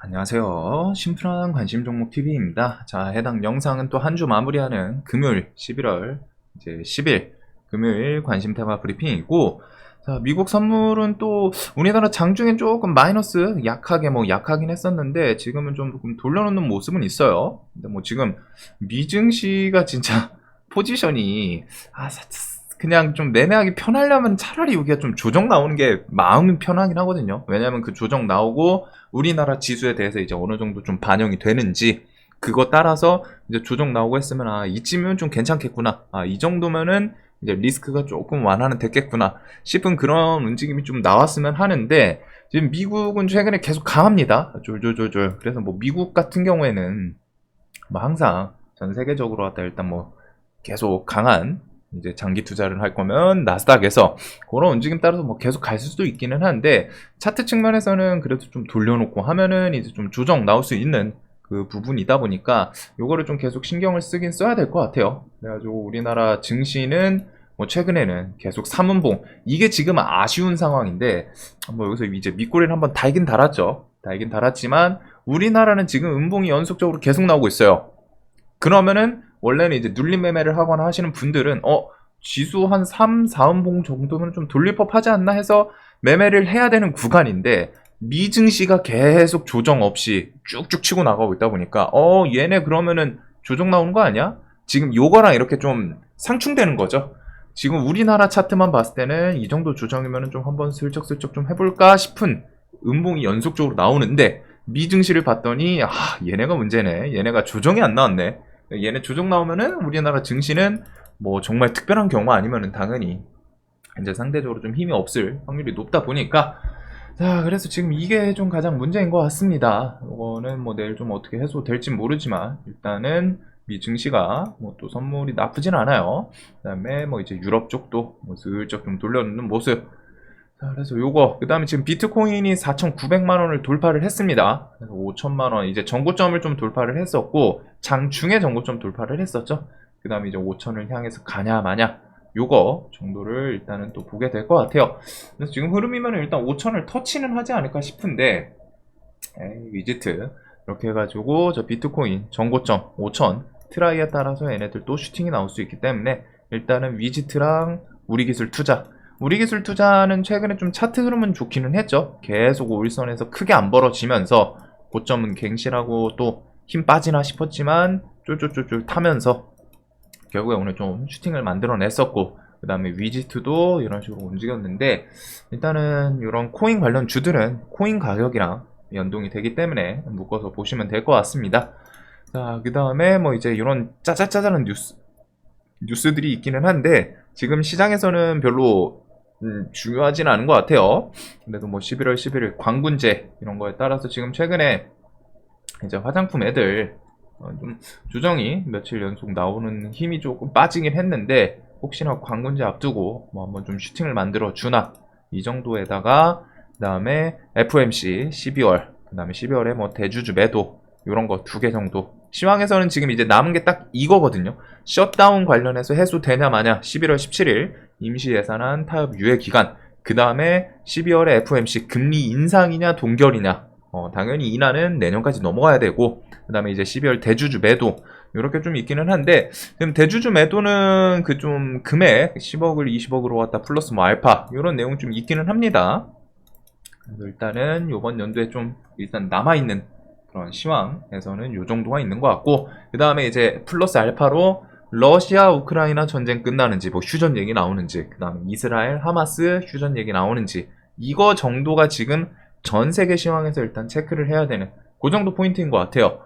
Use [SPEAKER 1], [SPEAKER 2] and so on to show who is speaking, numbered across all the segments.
[SPEAKER 1] 안녕하세요. 심플한 관심 종목 TV입니다. 자, 해당 영상은 또 한 주 마무리하는 금요일 11월 이제 10일 금요일 관심 테마 브리핑이고, 자, 미국 선물은 또 우리나라 장중엔 조금 마이너스 약하게 약하긴 했었는데 지금은 좀 돌려놓는 모습은 있어요. 근데 뭐 지금 미증시가 진짜 포지션이 그냥 좀 매매하기 편하려면 차라리 여기가 좀 조정 나오는 게 마음은 편하긴 하거든요. 왜냐면 그 조정 나오고 우리나라 지수에 대해서 이제 어느 정도 좀 반영이 되는지, 그거 따라서 이제 조정 나오고 했으면 이쯤이면 좀 괜찮겠구나, 이 정도면은 이제 리스크가 조금 완화는 됐겠구나 싶은 그런 움직임이 좀 나왔으면 하는데, 지금 미국은 최근에 계속 강합니다. 쫄쫄쫄쫄. 그래서 뭐 미국 같은 경우에는 뭐 항상 전 세계적으로 왔다 일단 뭐 계속 강한, 이제 장기 투자를 할 거면 나스닥에서 그런 움직임 따라서 뭐 계속 갈 수도 있기는 한데, 차트 측면에서는 그래도 좀 돌려놓고 하면은 이제 좀 조정 나올 수 있는 그 부분이다 보니까 요거를 좀 계속 신경을 쓰긴 써야 될 것 같아요. 그래가지고 우리나라 증시는 뭐 최근에는 계속 3운봉, 이게 지금 아쉬운 상황인데, 뭐 여기서 이제 밑꼬리를 한번 달긴 달았죠. 달긴 달았지만 우리나라는 지금 음봉이 연속적으로 계속 나오고 있어요. 그러면은 원래는 이제 눌림 매매를 하거나 하시는 분들은 지수 한 3, 4음봉 정도면 좀 돌릴 법하지 않나 해서 매매를 해야 되는 구간인데, 미증시가 계속 조정 없이 쭉쭉 치고 나가고 있다 보니까 얘네 그러면은 조정 나오는 거 아니야? 지금 요거랑 이렇게 좀 상충되는 거죠. 지금 우리나라 차트만 봤을 때는 이 정도 조정이면은 좀 한번 슬쩍슬쩍 좀 해볼까 싶은 음봉이 연속적으로 나오는데, 미증시를 봤더니 얘네가 문제네. 얘네가 조정이 안 나왔네. 얘네 조정 나오면은 우리나라 증시는 뭐 정말 특별한 경우 아니면은 당연히 이제 상대적으로 좀 힘이 없을 확률이 높다 보니까, 자, 그래서 지금 이게 좀 가장 문제인 것 같습니다. 이거는 뭐 내일 좀 어떻게 해소될지 모르지만 일단은 미 증시가 뭐 또 선물이 나쁘진 않아요. 그다음에 뭐 이제 유럽 쪽도 뭐 슬쩍 좀 돌려놓는 모습. 자, 그래서 요거, 그 다음에 지금 비트코인이 4,900만 원을 돌파를 했습니다. 그래서 5천만 원, 이제 전고점을 좀 돌파를 했었고, 장중에 전고점 돌파를 했었죠. 그 다음에 이제 5천을 향해서 가냐 마냐, 요거 정도를 일단은 또 보게 될 것 같아요. 그래서 지금 흐름이면 일단 5천을 터치는 하지 않을까 싶은데, 위지트 이렇게 해가지고 저 비트코인 전고점 5천 트라이에 따라서 얘네들 또 슈팅이 나올 수 있기 때문에, 일단은 위지트랑 우리기술 투자, 우리기술 투자는 최근에 좀 차트 흐름은 좋기는 했죠. 계속 5일선에서 크게 안 벌어지면서 고점은 갱신하고 또 힘 빠지나 싶었지만 쫄쫄쫄쫄 타면서 결국에 오늘 좀 슈팅을 만들어냈었고, 그 다음에 위지트도 이런 식으로 움직였는데, 일단은 이런 코인 관련 주들은 코인 가격이랑 연동이 되기 때문에 묶어서 보시면 될 것 같습니다. 자, 그 다음에 뭐 이제 이런 짜잘짜잘한 뉴스들이 있기는 한데 지금 시장에서는 별로 중요하진 않은 것 같아요. 그래도 뭐 11월 11일 광군제 이런 거에 따라서 지금 최근에 이제 화장품 애들 좀 조정이 며칠 연속 나오는 힘이 조금 빠지긴 했는데, 혹시나 광군제 앞두고 뭐 한번 좀 슈팅을 만들어 주나, 이 정도에다가 그 다음에 FMC 12월, 그 다음에 12월에 뭐 대주주 매도 이런 거 두 개 정도. 시황에서는 지금 이제 남은 게 딱 이거거든요. 셧다운 관련해서 해소되냐 마냐, 11월 17일 임시 예산안 타협 유예 기간, 그 다음에 12월에 FMC 금리 인상이냐 동결이냐, 당연히 인하는 내년까지 넘어가야 되고, 그 다음에 이제 12월 대주주 매도 이렇게 좀 있기는 한데, 지금 대주주 매도는 그 좀 금액 10억을 20억으로 왔다 플러스 뭐 알파 이런 내용 좀 있기는 합니다. 그래서 일단은 이번 연도에 좀 일단 남아있는 그런 시황에서는 요 정도가 있는 것 같고, 그 다음에 이제 플러스 알파로 러시아 우크라이나 전쟁 끝나는지 뭐 휴전 얘기 나오는지, 그 다음에 이스라엘 하마스 휴전 얘기 나오는지, 이거 정도가 지금 전 세계 시황에서 일단 체크를 해야 되는 그 정도 포인트인 것 같아요.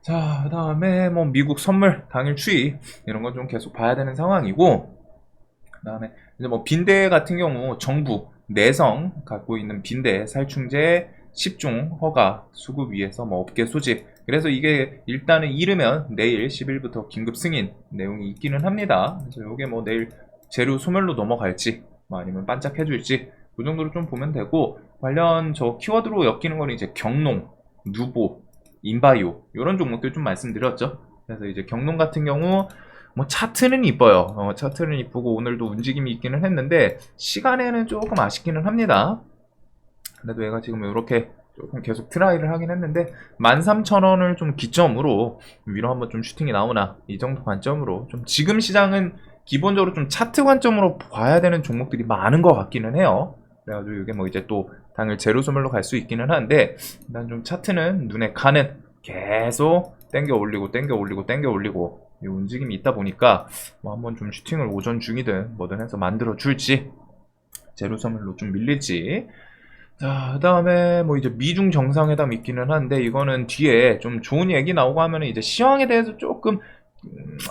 [SPEAKER 1] 자, 그 다음에 뭐 미국 선물 당일 추이 이런 거 좀 계속 봐야 되는 상황이고, 그 다음에 이제 뭐 빈대 같은 경우 정부 내성 갖고 있는 빈대 살충제 10종 허가 수급 위해서 뭐 업계 소집, 그래서 이게 일단은 이르면 내일 10일부터 긴급 승인 내용이 있기는 합니다. 그래서 이게 뭐 내일 재료 소멸로 넘어갈지 뭐 아니면 반짝해줄지 그 정도로 좀 보면 되고, 관련 저 키워드로 엮이는 거는 이제 경농, 누보, 인바이오 이런 종목들 좀 말씀드렸죠. 그래서 이제 경농 같은 경우 뭐 차트는 이뻐요. 차트는 이쁘고 오늘도 움직임이 있기는 했는데 시간에는 조금 아쉽기는 합니다. 그래도 얘가 지금 이렇게 조금 계속 트라이를 하긴 했는데 13,000원을 좀 기점으로 위로 한번 좀 슈팅이 나오나 이 정도 관점으로 좀 지금 시장은 기본적으로 좀 차트 관점으로 봐야 되는 종목들이 많은 것 같기는 해요. 그래가지고 이게 뭐 이제 또 당일 제로 소멸로 갈 수 있기는 한데 일단 좀 차트는 눈에 가는 계속 땡겨 올리고 땡겨 올리고 땡겨 올리고 이 움직임이 있다 보니까 뭐 한번 좀 슈팅을 오전 중이든 뭐든 해서 만들어 줄지 제로 소멸로 좀 밀릴지. 자, 그 다음에 뭐 이제 미중 정상회담 있기는 한데 이거는 뒤에 좀 좋은 얘기 나오고 하면은 이제 시황에 대해서 조금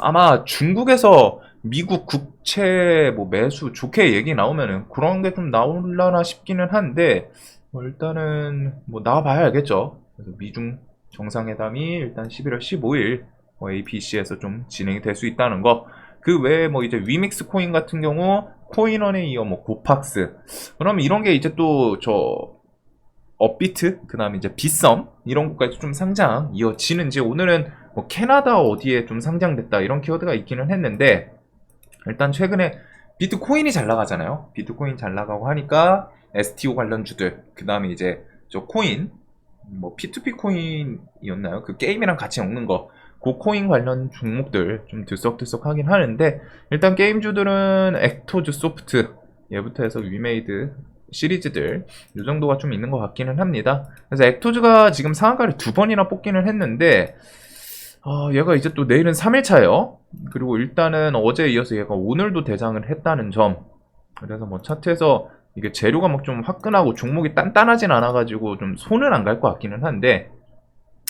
[SPEAKER 1] 아마 중국에서 미국 국채 뭐 매수 좋게 얘기 나오면은 그런 게 좀 나올라나 싶기는 한데 뭐 일단은 뭐 나와봐야 알겠죠. 그래서 미중 정상회담이 일단 11월 15일 뭐 APC에서 좀 진행이 될 수 있다는 거. 그 외에 뭐 이제 위믹스 코인 같은 경우 코인원에 이어 뭐 고팍스 그러면 이런 게 이제 또 저 업비트 그 다음에 이제 빗썸 이런 것까지 좀 상장 이어지는지. 오늘은 뭐 캐나다 어디에 좀 상장됐다 이런 키워드가 있기는 했는데 일단 최근에 비트코인이 잘 나가잖아요. 비트코인 잘 나가고 하니까 STO 관련주들 그 다음에 이제 저 코인 뭐 P2P 코인이었나요? 그 게임이랑 같이 엮는 거 그 코인 관련 종목들 좀 들썩들썩 하긴 하는데 일단 게임주들은 액토즈 소프트 얘부터 해서 위메이드 시리즈들 이 정도가 좀 있는 것 같기는 합니다. 그래서 액토즈가 지금 상한가를 2번이나 뽑기는 했는데 얘가 이제 또 내일은 3일차예요. 그리고 일단은 어제에 이어서 얘가 오늘도 대장을 했다는 점. 그래서 뭐 차트에서 이게 재료가 막 좀 화끈하고 종목이 단단하진 않아가지고 좀 손은 안 갈 것 같기는 한데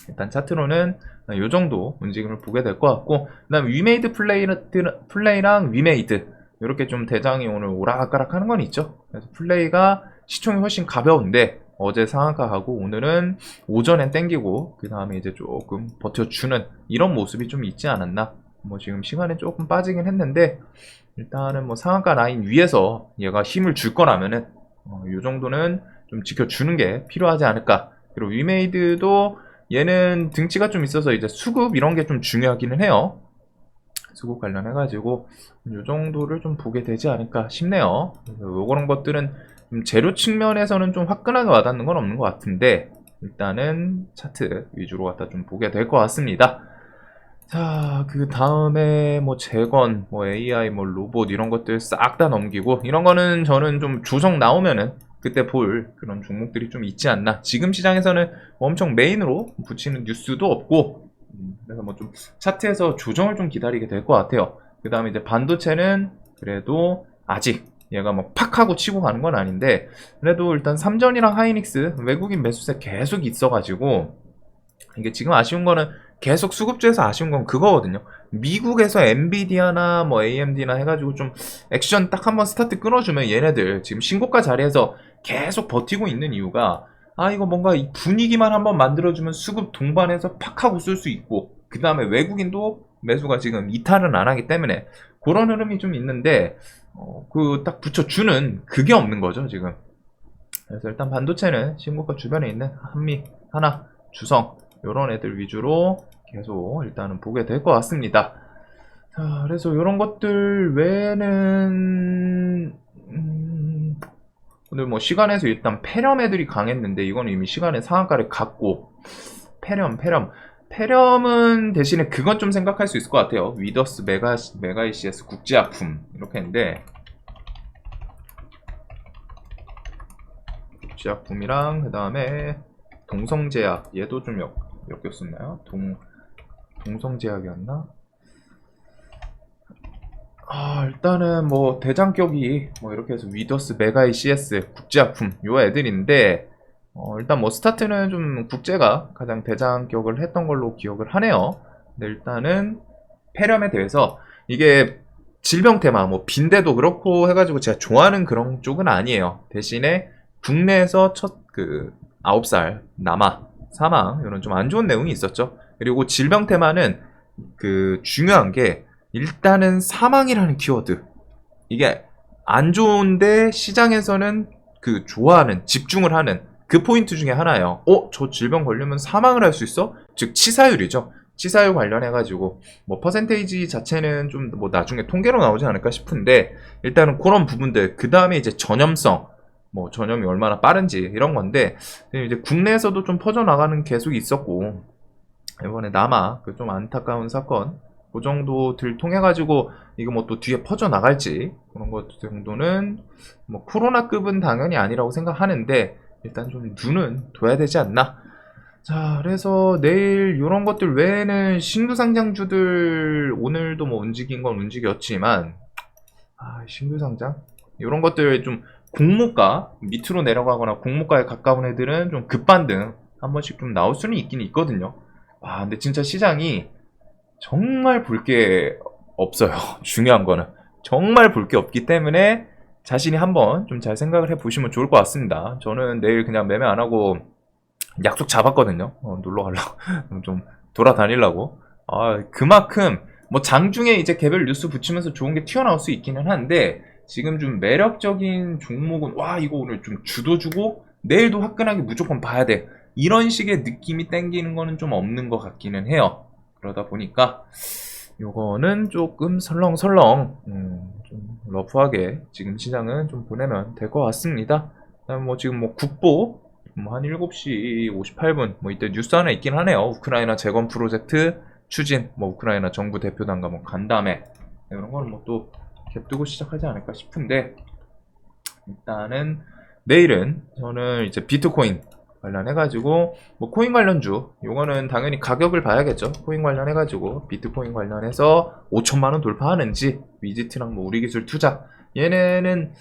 [SPEAKER 1] 일단 차트로는 이 정도 움직임을 보게 될 것 같고 그 다음에 위메이드 플레이랑 위메이드 이렇게 좀 대장이 오늘 오락가락 하는 건 있죠. 그래서 플레이가 시총이 훨씬 가벼운데 어제 상한가하고 오늘은 오전엔 땡기고 그 다음에 이제 조금 버텨주는 이런 모습이 좀 있지 않았나. 뭐 지금 시간에 조금 빠지긴 했는데 일단은 뭐 상한가 라인 위에서 얘가 힘을 줄 거라면은 이 정도는 좀 지켜주는 게 필요하지 않을까. 그리고 위메이드도 얘는 등치가 좀 있어서 이제 수급 이런 게 좀 중요하기는 해요. 수급 관련해가지고 이 정도를 좀 보게 되지 않을까 싶네요. 그런 것들은 좀 재료 측면에서는 좀 화끈하게 와닿는 건 없는 것 같은데 일단은 차트 위주로 갖다 좀 보게 될 것 같습니다. 자, 그 다음에 뭐 재건, 뭐 AI, 뭐 로봇 이런 것들 싹 다 넘기고 이런 거는 저는 좀 조정 나오면은 그때 볼 그런 종목들이 좀 있지 않나. 지금 시장에서는 엄청 메인으로 붙이는 뉴스도 없고 그래서 뭐 좀 차트에서 조정을 좀 기다리게 될 것 같아요. 그 다음에 이제 반도체는 그래도 아직 얘가 뭐 팍 하고 치고 가는 건 아닌데 그래도 일단 삼전이랑 하이닉스 외국인 매수세 계속 있어가지고 이게 지금 아쉬운 거는 계속 수급주에서 아쉬운 건 그거거든요. 미국에서 엔비디아나 뭐 AMD나 해가지고 좀 액션 딱 한번 스타트 끊어주면 얘네들 지금 신고가 자리에서 계속 버티고 있는 이유가 이거 뭔가 이 분위기만 한번 만들어주면 수급 동반해서 팍 하고 쓸 수 있고 그 다음에 외국인도 매수가 지금 이탈은 안 하기 때문에 그런 흐름이 좀 있는데 그 딱 붙여주는 그게 없는 거죠 지금. 그래서 일단 반도체는 신고가 주변에 있는 한미, 하나, 주성 이런 애들 위주로 계속 일단은 보게 될 것 같습니다. 자, 그래서 이런 것들 외에는 오늘 뭐 시간에서 일단 페렴 애들이 강했는데 이건 이미 시간에 상한가를 갔고 페렴은 대신에 그건 좀 생각할 수 있을 것 같아요. 위더스 메가이시스 국제약품 이렇게 했는데 국제약품이랑 그 다음에 동성제약 얘도 좀 엮였었나요? 동성제약이었나? 일단은 뭐 대장격이 뭐 이렇게 해서 위더스 메가이 CS 국제약품 요 애들인데 일단 뭐 스타트는 좀 국제가 가장 대장격을 했던 걸로 기억을 하네요. 근데 일단은 폐렴에 대해서 이게 질병 테마 뭐 빈대도 그렇고 해가지고 제가 좋아하는 그런 쪽은 아니에요. 대신에 국내에서 첫 그 9살 남아 사망 이런 좀 안 좋은 내용이 있었죠. 그리고 질병 테마는 그 중요한 게 일단은 사망이라는 키워드 이게 안 좋은데 시장에서는 그 좋아하는 집중을 하는 그 포인트 중에 하나예요. 저 질병 걸리면 사망을 할 수 있어? 즉 치사율이죠. 치사율 관련해가지고 뭐 퍼센테이지 자체는 좀 뭐 나중에 통계로 나오지 않을까 싶은데 일단은 그런 부분들 그 다음에 이제 전염성 뭐 전염이 얼마나 빠른지 이런 건데, 이제 국내에서도 좀 퍼져나가는 계속 있었고, 이번에 남아 그 좀 안타까운 사건 그 정도들 통해 가지고 이거 뭐 또 뒤에 퍼져 나갈지 그런 것 정도는 뭐 코로나급은 당연히 아니라고 생각하는데, 일단 좀 눈은 둬야 되지 않나. 자, 그래서 내일 이런 것들 외에는 신규 상장주들 오늘도 뭐 움직인 건 움직였지만, 신규 상장 이런 것들 좀 공모가 밑으로 내려가거나 공모가에 가까운 애들은 좀 급반등 한 번씩 좀 나올 수는 있긴 있거든요. 근데 진짜 시장이 정말 볼 게 없어요. 중요한 거는 정말 볼 게 없기 때문에 자신이 한번 좀 잘 생각을 해보시면 좋을 것 같습니다. 저는 내일 그냥 매매 안 하고 약속 잡았거든요. 놀러 가려고 좀 돌아다니려고. 그만큼 뭐 장중에 이제 개별 뉴스 붙이면서 좋은 게 튀어나올 수 있기는 한데, 지금 좀 매력적인 종목은 이거 오늘 좀 주도 주고 내일도 화끈하게 무조건 봐야 돼, 이런 식의 느낌이 땡기는 거는 좀 없는 것 같기는 해요. 그러다 보니까 요거는 조금 설렁설렁 좀 러프하게 지금 시장은 좀 보내면 될 것 같습니다. 그다음 뭐 지금 뭐 국보 한 7시 58분 뭐 이때 뉴스 하나 있긴 하네요. 우크라이나 재건 프로젝트 추진, 뭐 우크라이나 정부 대표단과 뭐 간담회, 이런 거는 뭐 또 갭두고 시작하지 않을까 싶은데, 일단은 내일은 저는 이제 비트코인 관련해가지고 뭐 코인 관련주 요거는 당연히 가격을 봐야겠죠. 코인 관련해가지고 비트코인 관련해서 5천만원 돌파하는지, 위지트랑 뭐 우리기술 투자, 얘네는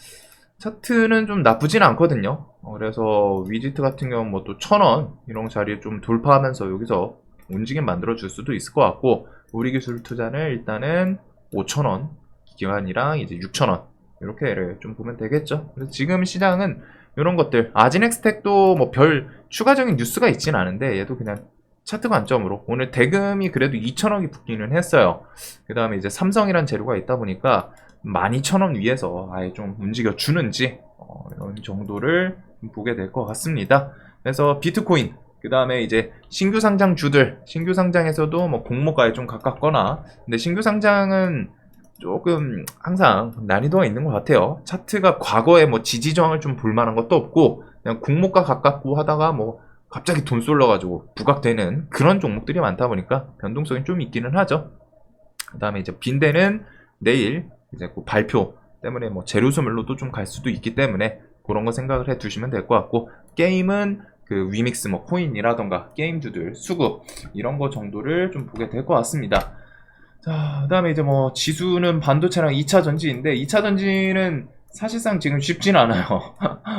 [SPEAKER 1] 차트는 좀 나쁘진 않거든요. 그래서 위지트 같은 경우는 뭐 또 1,000원 이런 자리에 좀 돌파하면서 여기서 움직임 만들어 줄 수도 있을 것 같고, 우리기술 투자는 일단은 5,000원 기간이랑 이제 6,000원 이렇게를 좀 보면 되겠죠. 그래서 지금 시장은 이런 것들, 아지넥스텍도 뭐 별 추가적인 뉴스가 있진 않은데 얘도 그냥 차트 관점으로 오늘 대금이 그래도 2천억이 붙기는 했어요. 그 다음에 이제 삼성이란 재료가 있다 보니까 12,000원 위에서 아예 좀 움직여 주는지 이런 정도를 보게 될 것 같습니다. 그래서 비트코인, 그 다음에 이제 신규 상장주들, 신규 상장에서도 뭐 공모가에 좀 가깝거나, 근데 신규 상장은 조금 항상 난이도가 있는 것 같아요. 차트가 과거에 뭐 지지 저항을 좀 볼 만한 것도 없고, 그냥 공모가 가깝고 하다가 뭐 갑자기 돈 쏠려가지고 부각되는 그런 종목들이 많다 보니까 변동성이 좀 있기는 하죠. 그 다음에 이제 빈대는 내일 이제 그 발표 때문에 뭐 재료소멸로도 좀 갈 수도 있기 때문에 그런 거 생각을 해 두시면 될 것 같고, 게임은 그 위믹스 뭐 코인이라던가 게임주들 수급 이런 거 정도를 좀 보게 될 것 같습니다. 자, 그 다음에 이제 뭐 지수는 반도체랑 2차 전지인데, 2차 전지는 사실상 지금 쉽진 않아요.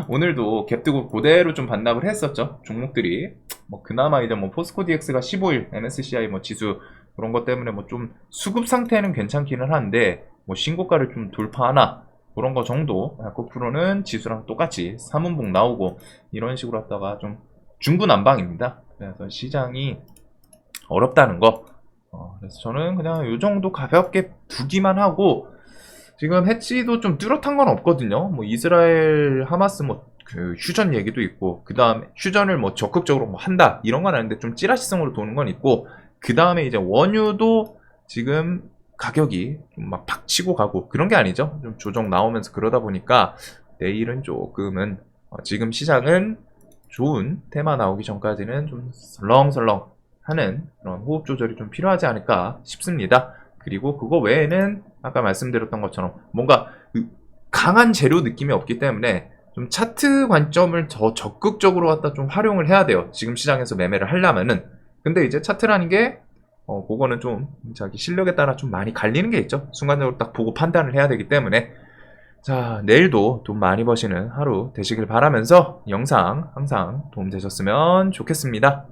[SPEAKER 1] 오늘도 갭뜨고 그대로 좀 반납을 했었죠, 종목들이. 뭐 그나마 이제 뭐 포스코 DX가 15일 MSCI 뭐 지수 그런 것 때문에 뭐 좀 수급 상태는 괜찮기는 한데, 뭐 신고가를 좀 돌파하나 그런 거 정도. 야코프로는 지수랑 똑같이 3분봉 나오고 이런 식으로 하다가 좀 중구난방입니다. 그래서 시장이 어렵다는 거. 그래서 저는 그냥 요 정도 가볍게 두기만 하고, 지금 해치도 좀 뚜렷한 건 없거든요. 뭐 이스라엘 하마스 뭐 그 휴전 얘기도 있고, 그 다음에 휴전을 뭐 적극적으로 뭐 한다 이런 건 아닌데 좀 찌라시성으로 도는 건 있고, 그 다음에 이제 원유도 지금 가격이 좀 막 박치고 가고 그런 게 아니죠. 좀 조정 나오면서 그러다 보니까 내일은 조금은 지금 시장은 좋은 테마 나오기 전까지는 좀 설렁설렁 하는 그런 호흡 조절이 좀 필요하지 않을까 싶습니다. 그리고 그거 외에는 아까 말씀드렸던 것처럼 뭔가 강한 재료 느낌이 없기 때문에 좀 차트 관점을 더 적극적으로 갖다 좀 활용을 해야 돼요. 지금 시장에서 매매를 하려면은. 근데 이제 차트라는 게 그거는 좀 자기 실력에 따라 좀 많이 갈리는 게 있죠. 순간적으로 딱 보고 판단을 해야 되기 때문에. 자, 내일도 돈 많이 버시는 하루 되시길 바라면서 영상 항상 도움 되셨으면 좋겠습니다.